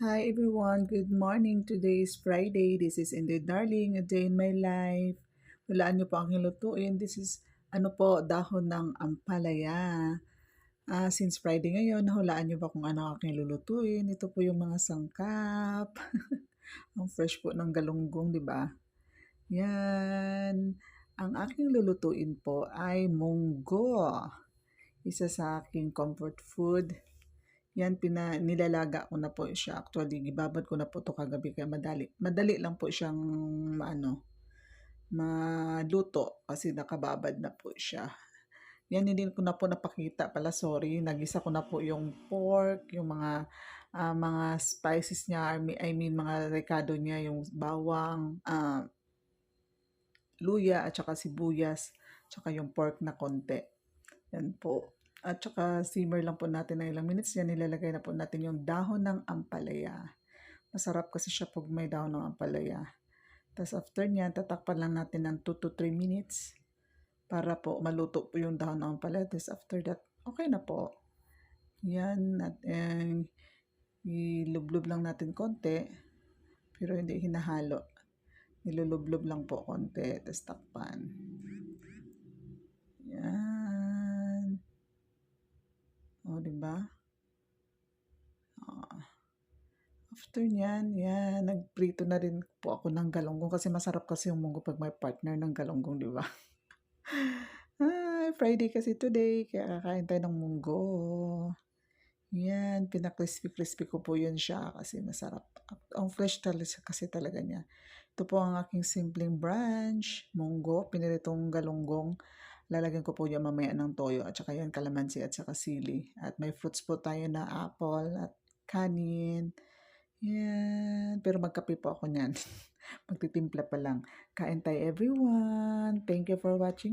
Hi everyone, good morning. Today is Friday. This is Indeed Darling, a day in my life. Hulaan niyo po ang hilutuin. This is dahon ng ampalaya. Since Friday ngayon, nahulaan niyo ba kung ano ang aking lulutuin? Ito po yung mga sangkap. Ang fresh po ng galunggong, di ba? Yan. Ang aking lulutuin po ay munggo. Isa sa aking comfort food. Yan, nilalaga ko na po siya. Actually, gibabad ko na po to kagabi kaya madali. Madali lang po siyang maluto kasi nakababad na po siya. Yan, hindi ko na po napakita pala, sorry. Nagisa ko na po yung pork, yung mga spices niya, I mean mga rekado niya, yung bawang, luya at saka sibuyas, tsaka yung pork na konti. Yan po. At saka simmer lang po natin ng ilang minutes. Yan, nilalagay na po natin yung dahon ng ampalaya. Masarap kasi siya pag may dahon ng ampalaya. Tapos after niyan, tatakpan lang natin ng 2 to 3 minutes para po maluto po yung dahon ng ampalaya. Tapos after that, okay na po. Yan, at ilublob lang natin konti, pero hindi hinahalo. Nilulublob lang po konti, tapos takpan. Yan. O, diba? After niyan, yan, nagprito na rin po ako ng galunggong kasi masarap kasi yung munggo pag may partner ng galunggong, di ba? Ay, Friday kasi today, kaya kakain tayo ng munggo. Yan, pina-crispy-crispy ko po yun siya kasi masarap. Ang fresh kasi talaga niya. Ito po ang aking simpleng brunch, munggo, piniritong galunggong. Lalagyan ko po yan mamaya ng toyo at saka yan kalamansi at saka sili. At may fruits po tayo na apple at kanin. Yan. Pero magkape po ako niyan. Magtitimpla pa lang. Kain tayo everyone. Thank you for watching.